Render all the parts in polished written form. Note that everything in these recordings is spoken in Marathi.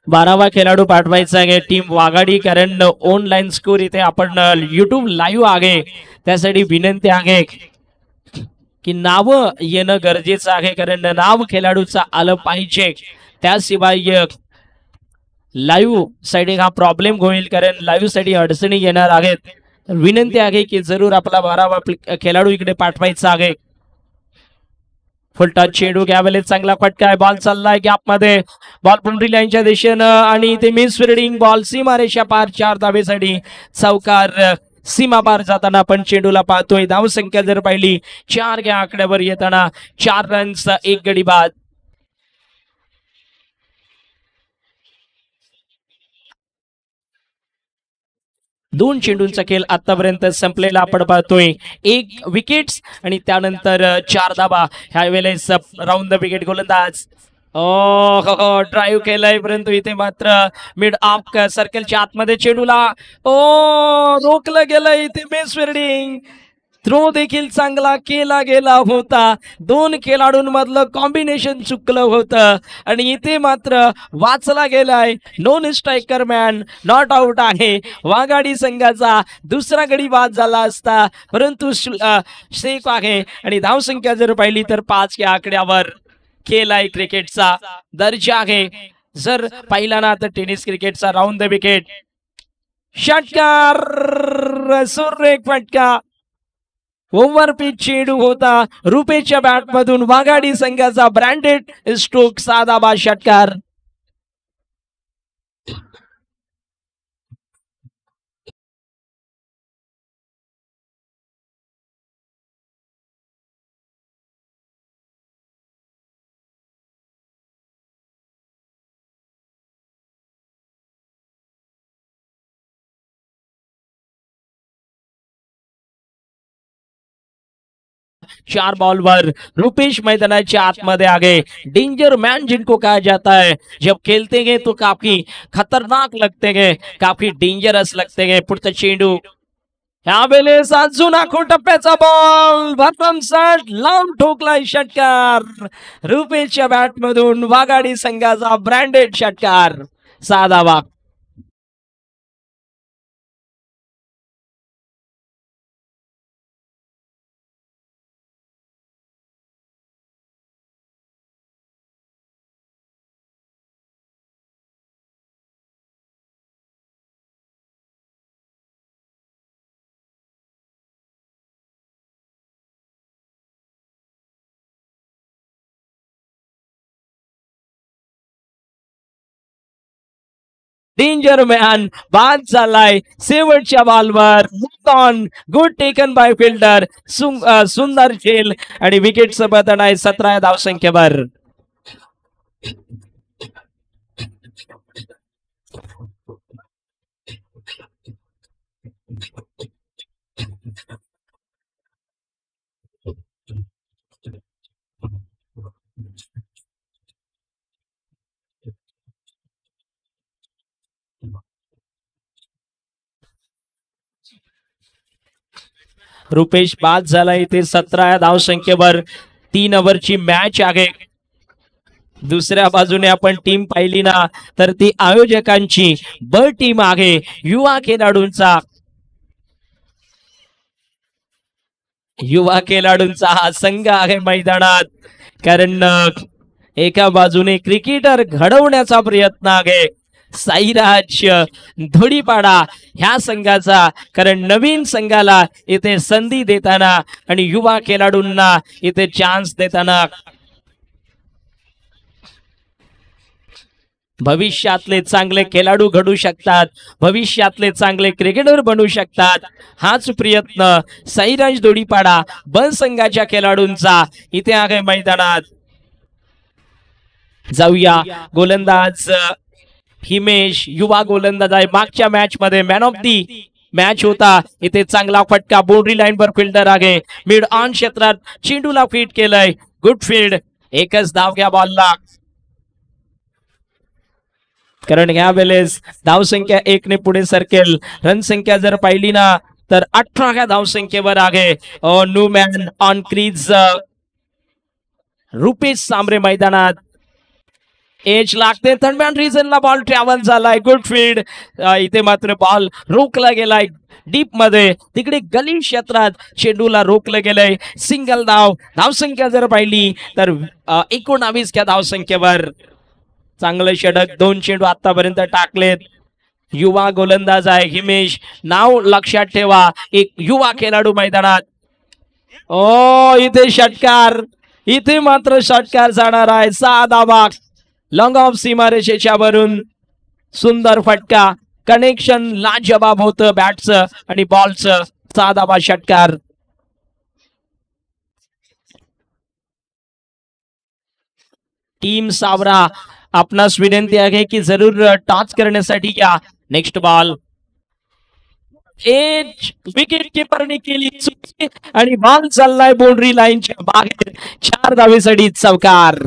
12वा खेळाडू पाठवायचा आहे टीम वाघाडी, कारण ऑनलाईन स्कोर इथे आपण YouTube लाईव्ह आहे त्यासाठी विनंती आहे की नाव येणं गरजेचं आहे, कारण नाव खेळाडूचं आलं पाहिजे, त्याशिवाय लाईव्ह साठी हा प्रॉब्लेम होईल, कारण लाईव्ह साठी अडचणी येणार आहेत. विनंती आहे की जरूर आपला 12वा खेळाडू इकडे पाठवायचा आहे. फुल टच चेंडू घ्यावेळेस चांगला फटका आहे, बॉल चाललाय गॅप मध्ये, बॉल बाउंड्री लाईनच्या दिशेनं आणि इथे मिस फिल्डिंग, बॉल सीमारेषा पार 4 धावेसाठी चौकार. सीमा पार जाताना आपण चेंडूला पाहतोय. धाव संख्या जर पाहिली 4 या आकड्यावर येताना 4 रन्स 1 गडी बाद. दोन चेंडूंचा खेळ आतापर्यंत संपलेला आपण पाहतोय. 1 विकेट्स आणि त्यानंतर 4 धावा. ह्या वेळेस राऊंड द विकेट गोलंदाज ड्राईव्ह केलाय, परंतु इथे मात्र मिड ऑफ सर्कलच्या आतमध्ये चेंडूला रोखलं गेलं. इथे मिस फिल्डिंग, थ्रो देखील चांगला केला गेला होता. 2 खेळाडूंमधलं कॉम्बिनेशन चुकलं होतं आणि इथे मात्र वाचला गेलाय. Non striker man not out आहे. वाघाडी संघाचा दुसरा गडी बाद झाला असता, परंतु सेफ आहे आणि धावसंख्या जर पाहिली तर 5 या आकड्यावर. खेळ आहे क्रिकेटचा दर्जा आहे. जर पाहिला ना तर टेनिस क्रिकेटचा राऊंड द विकेट. षटकार, सुरेख फटका, ओव्हर पिच चेंडू होता. रुपेशच्या बॅट मधून वाघाडी संघाचा ब्रँडेड स्ट्रोक, 6 धावा, षटकार. चार बॉलवर रुपेश मैदानाच्या आतमध्ये आगे. डेंजर मैन जिनको कहा जाता है, जब खेलते हैं तो काफी खतरनाक लगते हैं, काफी डेंजरस लगते हैं. पुढचा चेंडू यावेळेस अजून आखो टप्प्याचा बॉल, भरमसाठ लांब ठोकलाय, षटकार. रुपेशच्या बॅट मधून वाघाडी संघाचा ब्रँडेड षटकार, 6 धावा. डेंजर मॅन बाद झालाय शेवटच्या बॉलवर. On good taken by fielder. सुंदर खेळ आणि विकेट सोबत आहे 17 धावसंख्येवर. रुपेश बाद झाला इथे 17 धावसंख्येवर. 3 ओव्हरची मॅच आहे. दुसऱ्या बाजूने आपण टीम पाहिली ना तर ती आयोजकांची ब टीम आहे. युवा खेळाडूंचा हा संघ आहे मैदानात, कारण एका बाजूने क्रिकेटर घडवण्याचा प्रयत्न आहे साईराज धुळीपाडा ह्या संघाचा, कारण नवीन संघाला इथे संधी देताना आणि युवा खेळाडूंना इथे चान्स देताना भविष्यातले चांगले खेळाडू घडू शकतात, भविष्यातले चांगले क्रिकेटर बनू शकतात. हाच प्रयत्न साईराज धुळीपाडा ब संघाच्या खेळाडूंचा इथे आहे मैदानात. जाऊया गोलंदाज हिमेश, युवा गोलंदाज आहे. मागच्या मॅच मध्ये मॅन ऑफ दी मॅच होता. इथे चांगला फटका, बाउंड्री लाईन वर फिल्डर आहे. मिड ऑन क्षेत्रात चेंडूला फीट केलंय, गुड फील्ड. एकच धाव घ्या बॉलला, कारण ह्या वेळेस धावसंख्या 1 ने पुढे सरकेल. रन संख्या जर पाहिली ना तर 18 धावसंख्येवर आहे. New man on crease Rupesh Sambare मैदानात. एज लागते थर्ड रिझनला बॉल ट्रॅव्हल झालाय गुड फील्ड इथे मात्र बॉल रोखला गेलाय डीप मध्ये तिकडे गली क्षेत्रात चेंडूला रोखलं गेलंय सिंगल धावसंख्या जर पाहिली तर 19 या धावसंख्येवर चांगलं षटक 2 चेंडू आतापर्यंत टाकलेत युवा गोलंदाज आहे हिमेश नाव लक्षात ठेवा एक युवा खेळाडू मैदानात इथे षटकार इथे मात्र षटकार जाणार आहे 6 धावा लॉंग ऑफ सीमारेषेच्या वरून सुंदर फटका कनेक्शन लाजवाब होतं बॅटचं आणि बॉलचं 6 धावा षटकार टीम सावरा आपणास विनंती आहे की जरूर टॉच करण्यासाठी या नेक्स्ट बॉल एज विकेट कीपरने केली चुकी आणि बॉल चाललाय बाउंड्री लाईनच्या बाहेर 4 धावेसाठी चौकार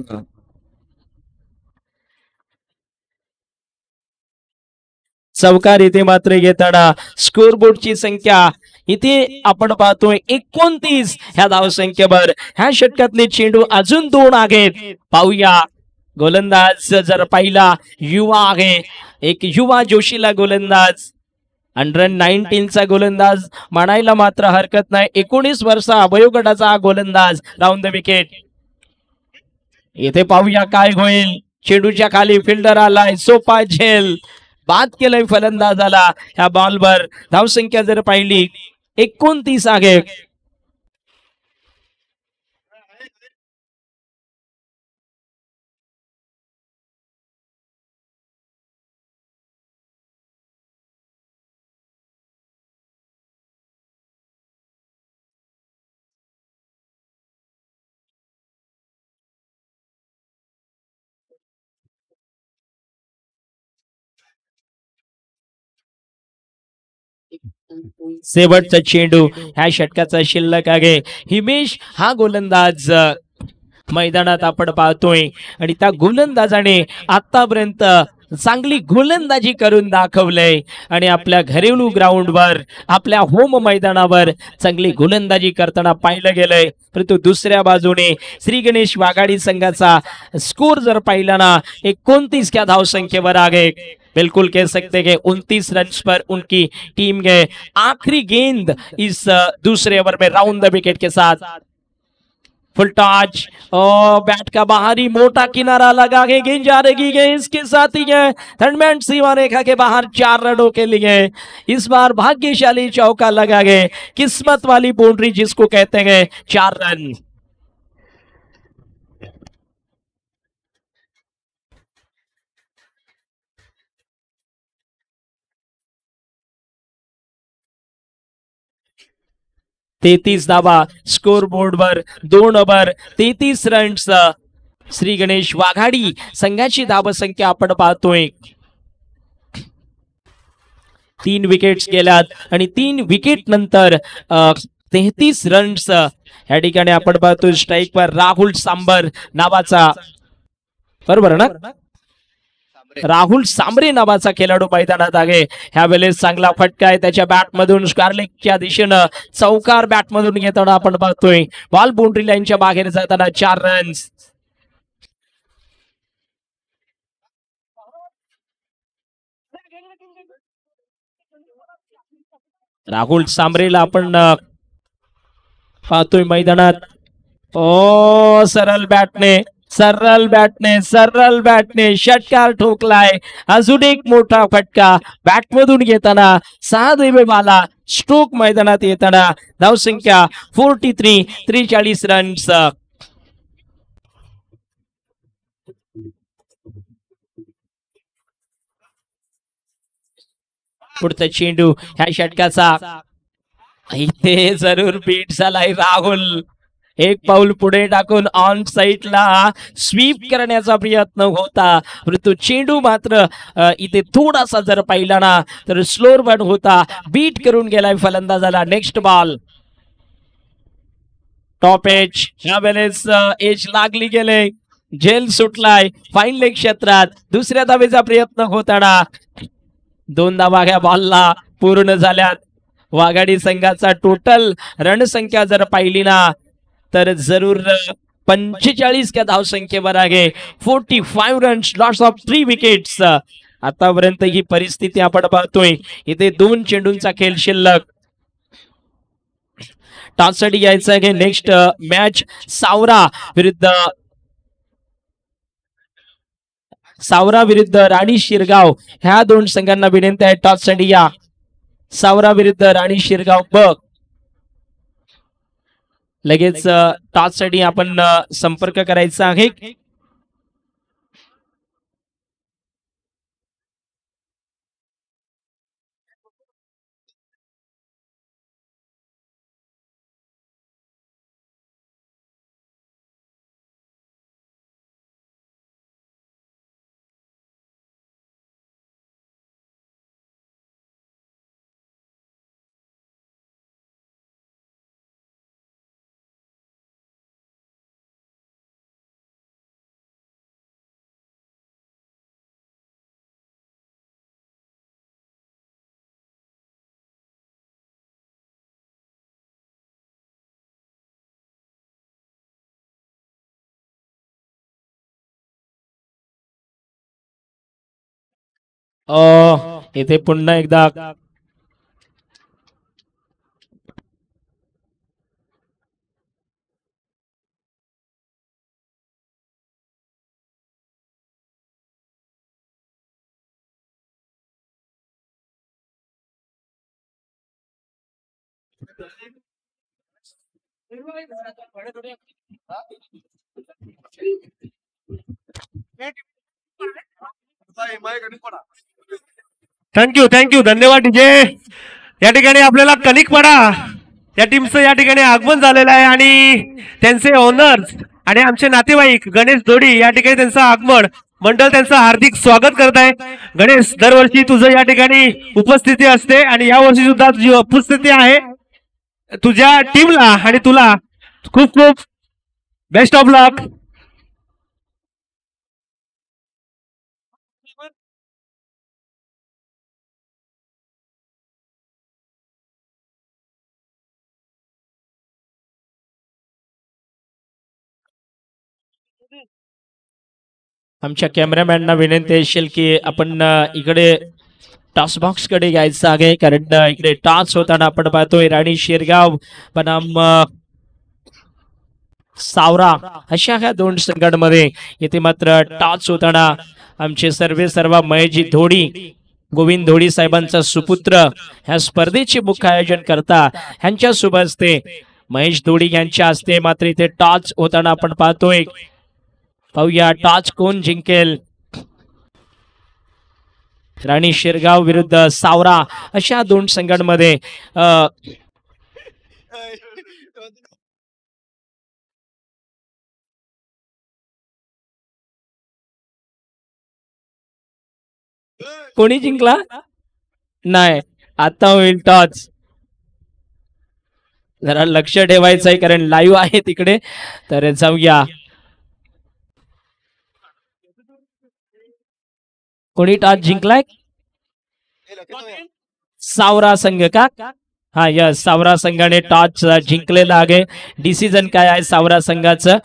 चौकार इथे मात्र घेताना स्कोरबोर्डची संख्या इथे आपण पाहतोय 29 ह्या धावसंख्येवर ह्या षटकातले चेंडू अजून 2 आहेत पाहूया गोलंदाज जर पाहिला युवा आहे एक युवा जोशीला गोलंदाज अंडर 19 चा गोलंदाज म्हणायला मात्र हरकत नाही 19 वर्षा वयोगटाचा गोलंदाज राऊंड द विकेट इथे पाहूया काय होईल चेंडूच्या खाली फिल्डर आलाय सोपा झेल बाद केलंय फलंदाजाला ह्या बॉलवर धावसंख्या जर पाहिली 29 आहे शेवटचा चेंडू ह्या षटकाचा शिल्लक आहे हिमेश हा गोलंदाज मैदानात आपण पाहतोय आणि त्या गोलंदाजाने आतापर्यंत चांगली गोलंदाजी करून दाखवलंय आणि आपल्या घरेलू ग्राउंडवर आपल्या होम मैदानावर चांगली गोलंदाजी करताना पाहिलं गेलंय परंतु दुसऱ्या बाजूने श्री गणेश वाघाडी संघाचा स्कोर जर पाहिला ना 29 क्या धावसंख्येवर आहे बिल्कुल कह सकते हैं 29 रन्स पर उनकी टीम गए आखिरी गेंद इस दूसरे ओवर में राउंड द विकेट के साथ फुल टॉच और बैट का बाहरी मोटा किनारा लगा के गेंद जा रही है इसके साथ ही है थर्डमैन सीमा रेखा के बाहर 4 रनों के लिए इस बार भाग्यशाली चौका लगा गए किस्मत वाली बाउंड्री जिसको कहते हैं 4 रन तेतीस धावा स्कोर बोर्डवर 2 ओव्हर 33 रन्स श्री गणेश वाघाडी संघाची धावसंख्या आपण पाहतोय 3 विकेट्स गेल्यात आणि 3 विकेट नंतर 33 रन्स या ठिकाणी आपण पाहतोय स्ट्राईकवर राहुल सांबर नावाचा बरोबर ना राहुल सांबरे नावाचा खेळाडू मैदानात आहे ह्या वेळेस चांगला फटका आहे त्याच्या बॅट मधून स्कारलेटच्या दिशेनं चौकार बॅट मधून घेताना आपण पाहतोय बॉल बाउंड्री लाईनच्या बाहेर जाताना 4 रन्स राहुल सांबरेला आपण पाहतोय मैदानात सरळ बॅटने षटकार ठोकलाय अजून एक मोठा फटका बॅट मधून घेताना 6 धावेवाला स्ट्रोक मैदानात येताना धावसंख्या 43 रन्स पुढचा चेंडू ह्या षटकाचा इथे जरूर बीट झालाय राहुल एक पाऊल पुढे टाकून ऑन साइडला स्वीप करण्याचा प्रयत्न होता परंतु चेंडू मात्र इथे थोडासा जर पाहिला ना तर स्लोअर वन होता बीट करून गेलाय फलंदाजाला नेक्स्ट बॉल टॉप एज ह्या वेळेस एज लागली गेले झेल सुटलाय फाईन लेग क्षेत्रात दुसऱ्या धावेचा प्रयत्न होताना 2 धावा ह्या बॉलला पूर्ण झाल्यात वाघाडी संघाचा टोटल रणसंख्या जर पाहिली ना तर जरूर 45 का धाव संख्येवर आहे. 45 रन्स, लॉस ऑफ 3 विकेट्स. आतापर्यंत ही परिस्थिती आपण पाहतोय. इथे 2 चेंडूंचा खेळ शिल्लक. टॉससाठी यायचं आहे नेक्स्ट मॅच सावरा विरुद्ध राणी शिरगाव. ह्या 2 संघांना विनंती आहे टॉससाठी या. सावरा विरुद्ध राणी शिरगाव ब. लगेच टॉससाठी आपण संपर्क करायचा आहे. इथे पुन्हा एकदा थँक्यू धन्यवाद डीजे. या ठिकाणी आपल्याला कलिकपाडा या टीमचं या ठिकाणी आगमन झालेलं आहे आणि त्यांचे ओनर्स आणि आमचे नातेवाईक गणेश जोडी या ठिकाणी त्यांचं आगमन मंडळ त्यांचं हार्दिक स्वागत करत आहे. गणेश, दरवर्षी तुझं या ठिकाणी उपस्थिती असते आणि या वर्षी सुद्धा तुझी उपस्थिती आहे. तुझ्या टीमला आणि तुला खूप खूप बेस्ट ऑफ लक. आमच्या कॅमेरामॅनना विनंती असेल की आपण इकडे टॉस बॉक्स कडे यायचं आहे. कारण इकडे टॉस होताना आपण पाहतोय राणी शिरगाव बनाम सावरा अशा ह्या 2 संघांमध्ये. इथे मात्र टॉस होताना आमचे सर्व महेशजी धोडी, गोविंद धोडी साहेबांचा सुपुत्र ह्या स्पर्धेचे मुख्य आयोजन करता. ह्यांच्या शुभ हस्ते महेश धोडी यांच्या हस्ते मात्र इथे टॉस होताना आपण पाहतोय. पाहूया टॉस कोण जिंकेल. राणी शिरगाव विरुद्ध सावरा अशा 2 संघांमध्ये कोणी जिंकला नाही. आता होईल टॉस. जरा लक्ष ठेवायचं आहे कारण लाईव्ह आहे तिकडे. तर जाऊया. कोणी टॉस जिंकलाय? सावरा संघ का? हा यस, सावरा संघाने टॉस जिंकलेला आहे. डिसिजन काय आहे सावरा संघाचं?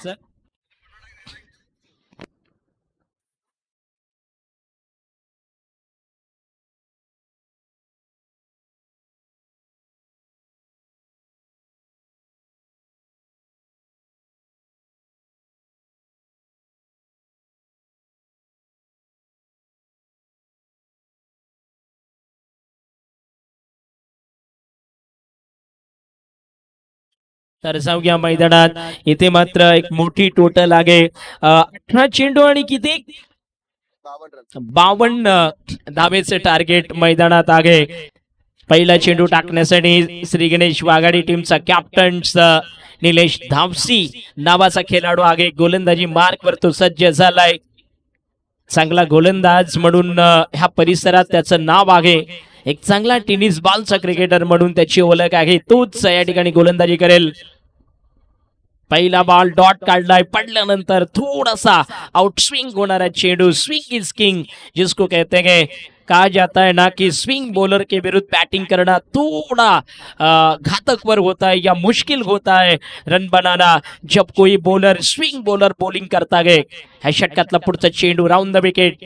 तर जाऊया मैदानात. इथे मात्र एक मोठी टोटल आहे. 18 चेंडू आणि किती 52 धावेचे टार्गेट मैदानात आहे. पहिला चेंडू टाकण्यासाठी श्री गणेश वाघाडी टीमचा कॅप्टन निलेश धावसी नावाचा खेळाडू आहे. गोलंदाजी मार्क वर तो सज्ज झालाय. चांगला गोलंदाज म्हणून ह्या परिसरात त्याचं नाव आहे. एक चांगला टेनिस बॉलचा क्रिकेटर म्हणून त्याची ओळख आहे. तोच या ठिकाणी गोलंदाजी करेल. पहिला बॉल डॉट काढलाय. पडल्यानंतर थोडासा आउट स्विंग होणारा चेंडू. स्विंग इज किंग जिसको कहते हैं. कहा जाता है ना कि स्विंग बॉलर के विरुद्ध बैटिंग करना थोड़ा घातकवर होता है या मुश्किल होता है रन बनाना जब कोई बॉलर स्विंग बॉलर बॉलिंग करता गे. ह्या षटकातला पुढचा चेंडू राऊंड द विकेट.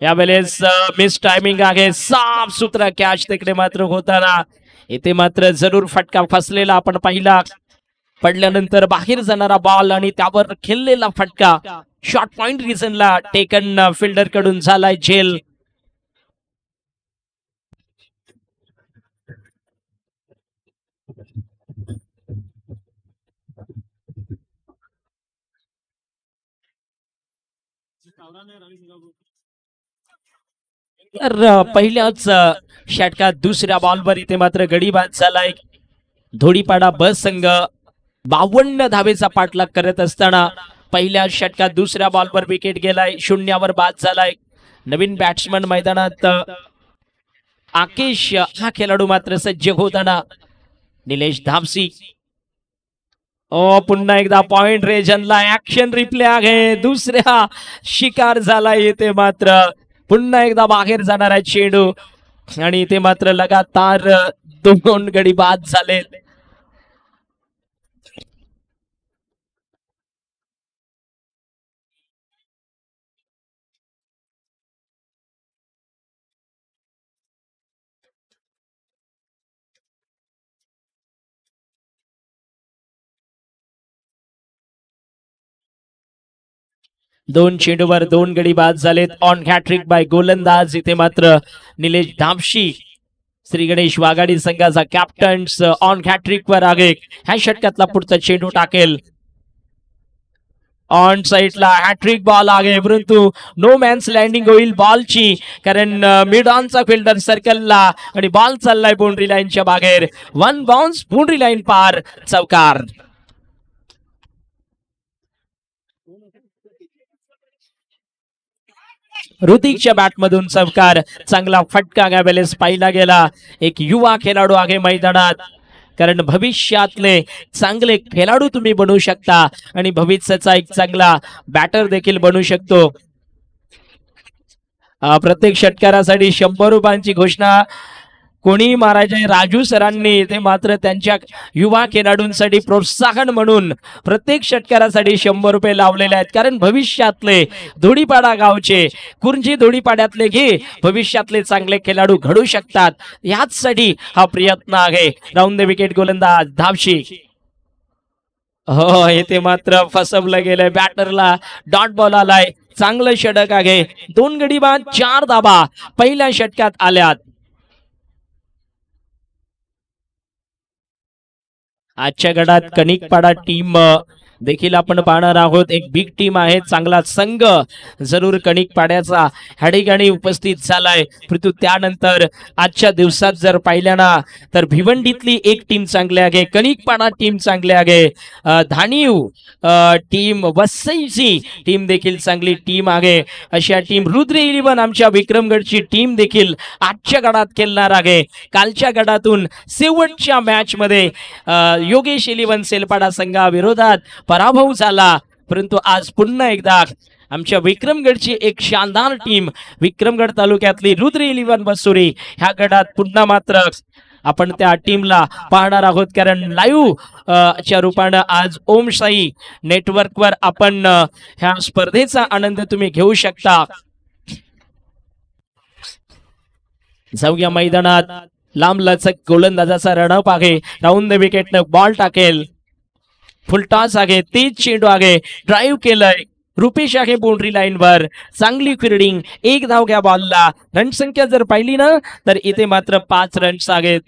यावेळेस मिस टायमिंग आहे. साफ सुथरा कॅच तिकडे मात्र होताना इथे मात्र जरूर फटका फसलेला आपण पाहिला. पडल्यानंतर बाहेर जाणारा बॉल आणि त्यावर खेळलेला फटका शॉर्ट पॉइंट रिझनला टेकन फिल्डर कडून झालाय झेल. तर पहिल्याच षटकात दुसऱ्या बॉलवर इथे मात्र गडी बाद झालाय. धोडीपाडा ब संघ 52 धावेचा पाठलाग करत असताना पहिल्या षटकात दुसऱ्या बॉलवर विकेट गेलाय. 0 बाद झालाय. नवीन बॅट्समन मैदानात आकेश हा खेळाडू मात्र सज्ज होताना निलेश धामसी. पुन्हा एकदा पॉइंट रेजनला ऍक्शन रिप्ले आहे. दुसऱ्या शिकार झाला इथे मात्र पुन्हा एकदा बाहेर जाणारा चेंडू आणि इथे मात्र लगातार 2 गडी बाद झाले. दोन चेंडूवर 2 गडी बाद झालेत. ऑन हॅट्रिक बाय गोलंदाज इथे मात्र निलेश धामशी श्री गणेश वाघाडी संघाचा कॅप्टन ऑन हॅट्रिक वर आहे. ह्या षटकातला पुढचा चेंडू टाकेल. ऑन साइडला हॅट्रिक बॉल आहे परंतु नो मॅन्स लँडिंग होईल बॉलची कारण मिड ऑनचा फिल्डर सर्कलला आणि बॉल चाललाय बाउंड्री लाईनच्या बाहेर. 1 बाउन्स बाउंड्री लाईन पार चौकार. ऋतिकच्या बॅटमधून चौकार. चांगला फटका यावेळेस पाहिला गेला. एक युवा खेळाडू आहे मैदानात कारण भविष्यातले चांगले खेळाडू तुम्ही बनवू शकता आणि भविष्याचा एक चांगला बॅटर देखील बनू शकतो. प्रत्येक षटकारासाठी 100 रुपयांची घोषणा कोणी मारायचे राजू सरांनी. ते मात्र त्यांच्या युवा खेळाडूंसाठी प्रोत्साहन म्हणून प्रत्येक षटकारासाठी 100 रुपये लावलेले आहेत कारण भविष्यातले धोडीपाडा गावचे कुर्जी धोडीपाड्यातले घे भविष्यातले चांगले खेळाडू घडू शकतात. याचसाठी हा प्रयत्न आहे. राऊंड द विकेट गोलंदाज धामशी. हो इथे मात्र फसवलं गेलंय. बॅटरला डॉट बॉल आलाय. चांगलं षटक आहे. 2 गडी बाद 4 धाबा पहिल्या षटकात आल्यात. आजच्या गडात कणिकपाडा टीम देखील आपण पाहणार आहोत. एक बिग टीम आहे. चांगला संघ जरूर कणिकपाड्याचा ह्या ठिकाणी उपस्थित झालाय. परंतु त्यानंतर आजच्या दिवसात जर पाहिल्या ना तर भिवंडीतली एक टीम चांगली आहे. कणिकपाडा टीम चांगली आहे. धाणीव टीम वसईची टीम देखील चांगली टीम आहे. अशा टीम रुद्र 11 आमच्या विक्रमगडची टीम देखील आजच्या गडात खेळणार आहे. कालच्या गडातून शेवटच्या मॅच मध्ये योगेश 11 सेलपाडा संघाविरोधात पराभव झाला. परंतु आज पुन्हा एकदा आमच्या विक्रमगडची एक शानदार टीम विक्रमगड तालुक्यातली रुद्र 11 बसुरी ह्या गडात पुन्हा मात्र आपण त्या टीमला पाहणार आहोत कारण लाईव्ह च्या रूपानं आज ओम साई नेटवर्कवर आपण ह्या स्पर्धेचा आनंद तुम्ही घेऊ शकता. जाऊया मैदानात. लांब लचक गोलंदाजाचा रणअप आहे. राऊंड द विकेटनं बॉल टाकेल. फुलटॉस आहे. तेज चेंडू आहे. ड्राईव्ह केलंय. रुपेश आहे बाउंड्री लाईन वर. चांगली फिल्डिंग. 1 धाव घ्या बॉलला. रणसंख्या जर पाहिली ना तर इथे मात्र 5 रन्स आहेत.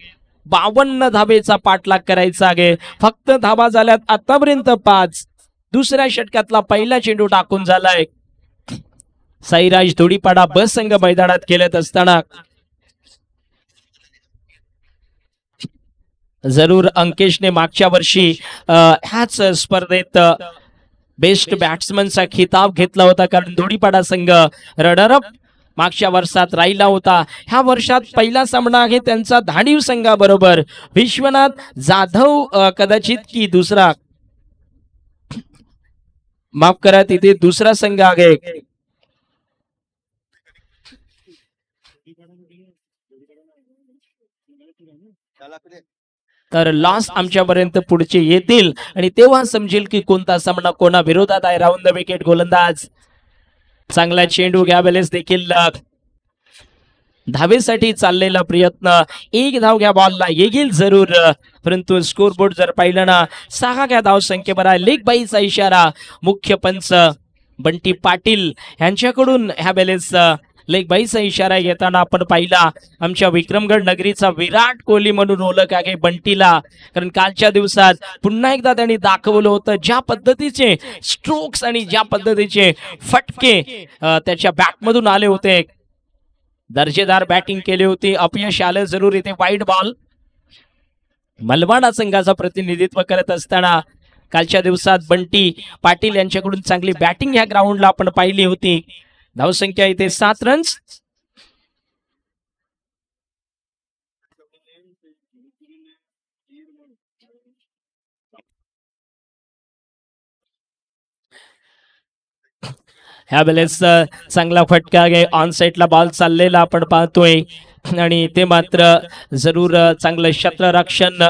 52 धावेचा पाठलाग करायचा आहे. फक्त धावा झाल्यात आतापर्यंत 5. दुसऱ्या षटकातला पहिला चेंडू टाकून झालाय. साईराज धोडीपाडा ब संघ मैदानात खेळत असताना जरूर अंकेशने मागच्या वर्षी ह्याच स्पर्धेत बेस्ट बॅट्समनचा खिताब घेतला होता कारण धोडीपाडा संघ रनरअप मागच्या वर्षात राहिला होता. ह्या वर्षात पहिला सामना आहे त्यांचा धाणीव संघाबरोबर. विश्वनाथ जाधव कदाचित की दुसरा माफ करा तिथे दुसरा संघ आहे. तर लॉस आमच्यापर्यंत पुढचे येतील आणि तेव्हा समजेल की कोणता सामना कोणा विरोधात आहे. राऊंड द विकेट गोलंदाज चांगला चेंडू घ्या वेळेस देखील धावेसाठी चाललेला प्रयत्न. एक धाव घ्या बॉलला येईल जरूर, परंतु स्कोर बोर्ड जर पाहिलं ना 6 घ्या धाव संख्येवर आहे. लेग बाईचा इशारा मुख्य पंच बंटी पाटील यांच्याकडून ह्या वेळेस लेग बाईचा इशारा येताना आपण पाहिला. आमच्या विक्रमगड नगरीचा विराट कोहली म्हणून ओळख आहे बंटीला, कारण कालच्या दिवसात पुन्हा एकदा त्यांनी दाखवलं होतं ज्या पद्धतीचे स्ट्रोक्स आणि ज्या पद्धतीचे फटके त्याच्या बॅटमधून आले होते. दर्जेदार बॅटिंग केली होती. अपयश आलं जरूर इथे. Wide ball. मलवाडा संघाचं प्रतिनिधित्व करत असताना कालच्या दिवसात बंटी पाटील यांच्याकडून चांगली बॅटिंग ह्या ग्राउंडला आपण पाहिली होती. धावसंख्या इथे 7 रन्स. ह्या वेळेस चांगला फटका आहे. ऑन साइडला बॉल चाललेला आपण पाहतोय आणि ते मात्र जरूर चांगलं क्षेत्ररक्षण.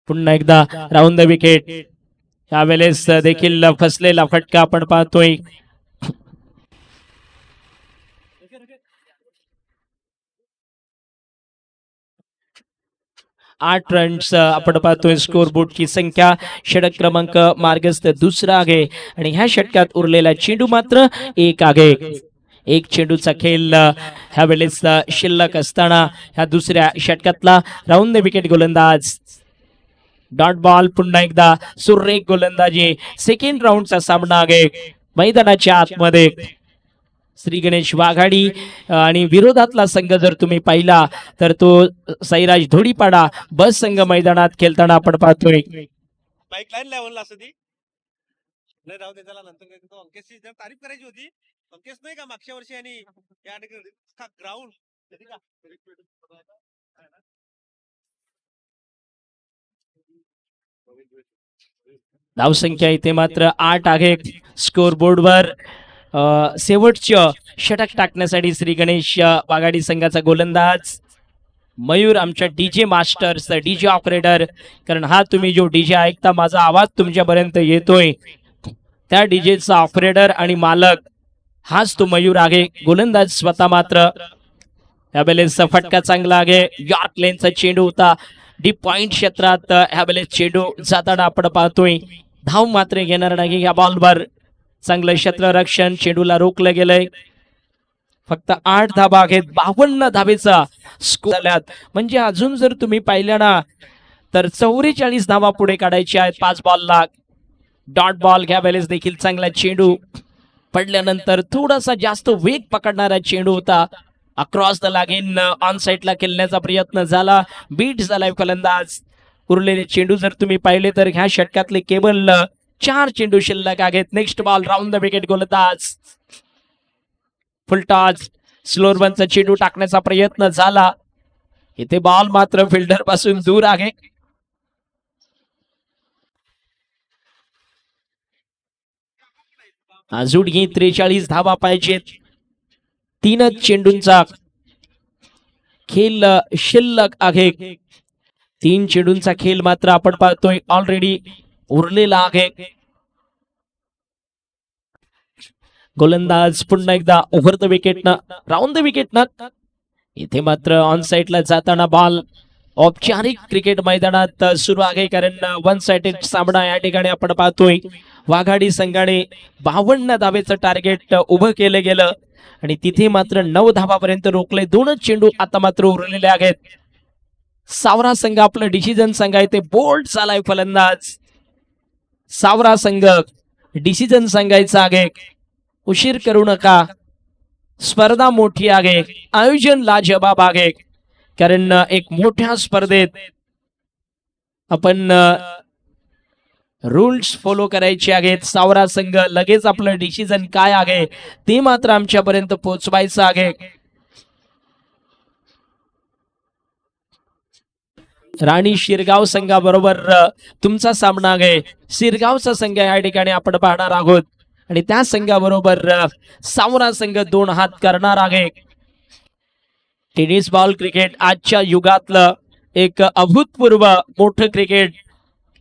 पुन्हा एकदा राऊंड द विकेट. यावेळेस देखील फसलेला फटका आपण पाहतोय. आठ रन्स आपण पाहतोय. स्कोर बोर्डची संख्या. षटक क्रमांक मार्गस्थ दुसरा आहे आणि ह्या षटकात उरलेला चेंडू मात्र 1 आहे. एक चेंडूचा खेळ ह्या वेळेस शिल्लक असताना ह्या दुसऱ्या षटकातला राऊंड द विकेट गोलंदाज डॉट बॉल. पुन्हा एकदा सुरेख गोलंदाजी. सेकंड राऊंडचा सामना आहे. मैदानाच्या आतमध्ये श्री गणेश वाघाडी आणि विरोधातला संघ जर तुम्ही पाहिला तर तो साईराज धोडीपाडा बस संघ मैदानात खेळताना आपण पाहतोय. बाईक लाईन लेवलला असं ती नाही राहू दे त्याला नंतर अंकेशची जर तारीफ करायची होती. अंकेश नाही का मागच्या वर्षी आणि या ग्राउंड धावसंख्या इथे मात्र 8 आहे. स्कोर बोर्डवर शेवटचं षटक टाकण्यासाठी श्री गणेश वाघाडी संघाचा गोलंदाज मयूर. आमच्या डीजे मास्टर्स डीजे ऑपरेटर, कारण हा तुम्ही जो डीजे ऐकता माझा आवाज तुमच्यापर्यंत येतोय त्या डीजेचा ऑपरेटर आणि मालक हाच तो मयूर आहे. गोलंदाज स्वतः मात्र यावेळेस फटका चांगला आहे. यॉर्क लेनचा चेंडू होता. डीप पॉइंट क्षेत्रात ह्यावेळेस चेंडू जाताना आपण पाहतोय. धाव मात्र घेणार नाही या बॉलवर. चांगलं क्षेत्ररक्षण. चेंडूला रोखलं गेलंय. फक्त 8 धाबा आहेत. 52 धावेचा स्कोर झाल्यात. म्हणजे अजून जर तुम्ही पाहिल्या ना तर 44 धावा पुढे काढायच्या आहेत 5 बॉलला. डॉट बॉल घ्या वेळेस देखील चांगला चेंडू पडल्यानंतर थोडासा जास्त वेग पकडणारा चेंडू होता. अक्रॉस द लागेन ऑन साइडला खेळण्याचा प्रयत्न झाला. बीट झालाय फलंदाज. उरलेले चेंडू जर तुम्ही पाहिले तर ह्या षटकातले केवळ 4 चेंडू शिल्लक आहेत. Next ball round the wicket गोलंदाज फुलटॉस. स्लोअर बनचा चेंडू टाकण्याचा प्रयत्न झाला. इथे बॉल मात्र फिल्डर पासून दूर आहे. अजून ही 43 धावा पाहिजेत. 3 चेंडूंचा खेळ शिल्लक आहे. 3 चेंडूंचा खेळ मात्र आपण पाहतोय ऑलरेडी उरलेला आहे. गोलंदाज पुन्हा एकदा ओव्हर द विकेट ना राऊंड द विकेट ना. इथे मात्र ऑन साइडला जाताना बॉल औपचारिक क्रिकेट मैदानात सुरू आहे, कारण 1 साइडेड सामना या ठिकाणी आपण पाहतोय. वाघाडी संघाने 52 धावेचं टार्गेट उभं केलं गेलं आणि तिथे मात्र 9 धावापर्यंत रोखले. 2च चेंडू आता मात्र उरलेले आहेत. सावरा संघ आपलं डिसिजन संघ आहे ते बोल्ड झालाय फलंदाज. सावरा संघ डिसिजन सांगायचा आहे. उशीर करू नका. स्पर्धा मोठी आहे. आयोजन लाजवाब आहे, कारण एक मोठ्या स्पर्धेत आपण रूल्स फॉलो करायचे आहेत. सावरा संघ लगेच आपलं डिसिजन काय आहे ते मात्र आमच्यापर्यंत पोहोचवायचं आहे. राणी शिरगाव संघाबरोबर तुमचा सामना आहे. शिरगावचा संघ या ठिकाणी आपण पाहणार आहोत आणि त्या संघाबरोबर सावरा संघ 2 हात करणार आहे. टेनिस बॉल क्रिकेट आजच्या युगातलं एक अभूतपूर्व मोठं क्रिकेट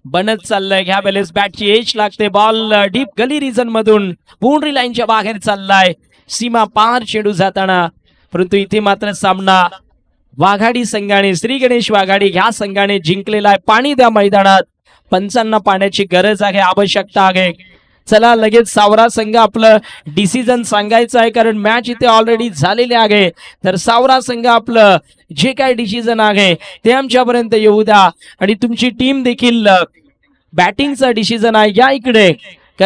बनत चाललंय. ह्या वेळेस बॅटची एज लागते. बॉल डीप गली रिजन मधून बाउंड्री लाईनच्या बाहेर चाललाय. सीमा पार चेंडू जाताना, परंतु इथे मात्र सामना वाघाडी संघाने, श्री गणेश वाघाडी ह्या संघाने जिंकलेला आहे. पाणी द्या मैदानात. पंचांना पाण्याची गरज आहे, आवश्यकता आहे. चला लगेच सावरा संघ आपलं डिसिजन सांगायचं आहे, कारण मॅच इथे ऑलरेडी झालेली आहे. तर सावरा संघ आपलं जे काय डिसिजन आहे ते आमच्यापर्यंत येऊ द्या आणि तुमची टीम देखील बॅटिंगचा डिसिजन आहे. या इकडे